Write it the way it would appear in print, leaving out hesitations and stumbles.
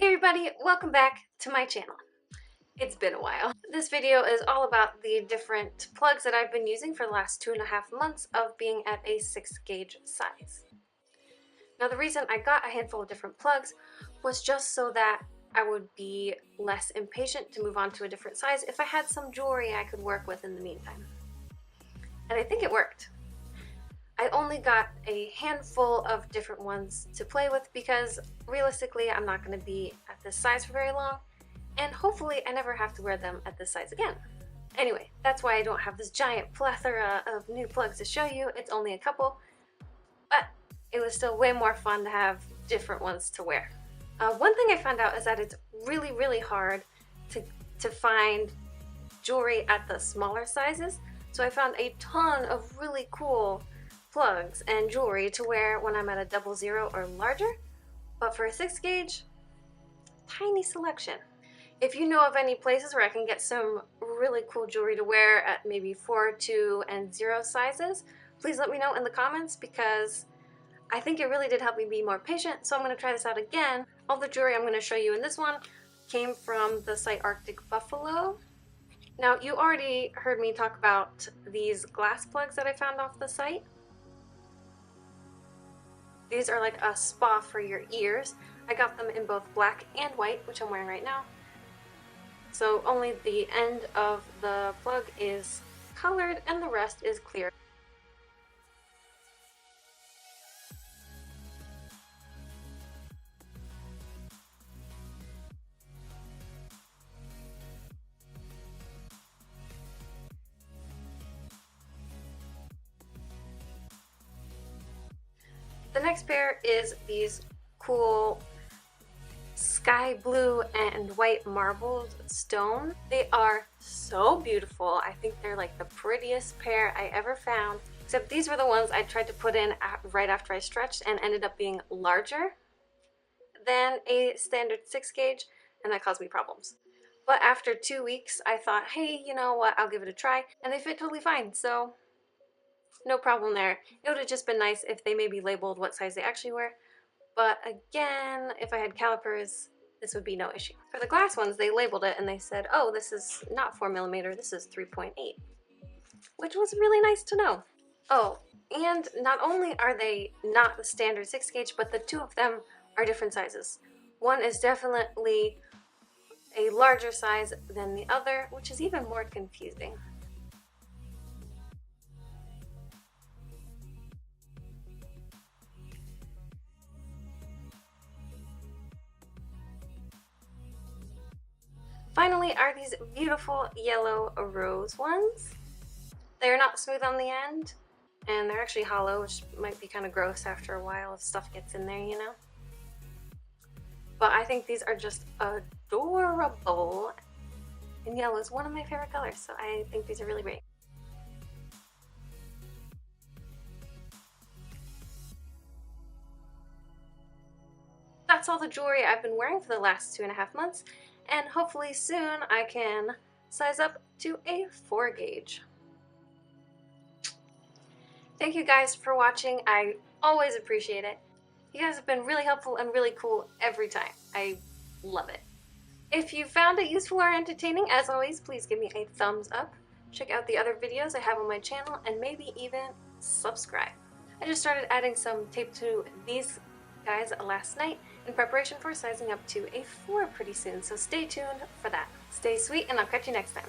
Hey everybody, welcome back to my channel. It's been a while. This video is all about the different plugs that I've been using for the last 2.5 months of being at a 6 gauge size. Now the reason I got a handful of different plugs was just so that I would be less impatient to move on to a different size if I had some jewelry I could work with in the meantime. And I think it worked. I only got a handful of different ones to play with because realistically I'm not going to be at this size for very long, and hopefully I never have to wear them at this size again. Anyway, that's why I don't have this giant plethora of new plugs to show you. It's only a couple, but it was still way more fun to have different ones to wear. One thing I found out is that it's really hard to find jewelry at the smaller sizes, so I found a ton of really cool plugs and jewelry to wear when I'm at a 00 or larger, but for a 6 gauge, tiny selection. If you know of any places where I can get some really cool jewelry to wear at maybe 4, 2, and 0 sizes, please let me know in the comments because I think it really did help me be more patient, so I'm going to try this out again. All the jewelry I'm going to show you in this one came from the site Arctic Buffalo. Now, you already heard me talk about these glass plugs that I found off the site. These are like a spa for your ears. I got them in both black and white, which I'm wearing right now. So only the end of the plug is colored and the rest is clear. The next pair is these cool sky blue and white marbled stone. They are so beautiful. I think they're like the prettiest pair I ever found, except these were the ones I tried to put in right after I stretched and ended up being larger than a standard 6 gauge, and that caused me problems. But after 2 weeks, I thought, hey, you know what, I'll give it a try, and they fit totally fine, so no problem there. It would have just been nice if they maybe labeled what size they actually were, but again, if I had calipers, this would be no issue. For the glass ones, they labeled it and they said, oh, this is not 4mm, this is 3.8, which was really nice to know. Oh, and not only are they not the standard 6 gauge, but the two of them are different sizes. One is definitely a larger size than the other, which is even more confusing. Finally are these beautiful yellow rose ones. They're not smooth on the end, and they're actually hollow, which might be kind of gross after a while if stuff gets in there, you know? But I think these are just adorable, and yellow is one of my favorite colors, so I think these are really great. That's all the jewelry I've been wearing for the last 2.5 months, and hopefully soon I can size up to a 4 gauge. Thank you guys for watching. I always appreciate it. You guys have been really helpful and really cool every time. I love it. If you found it useful or entertaining, as always, please give me a thumbs up. Check out the other videos I have on my channel and maybe even subscribe. I just started adding some tape to these guys last night in preparation for sizing up to a 4 pretty soon, so stay tuned for that. Stay sweet and I'll catch you next time.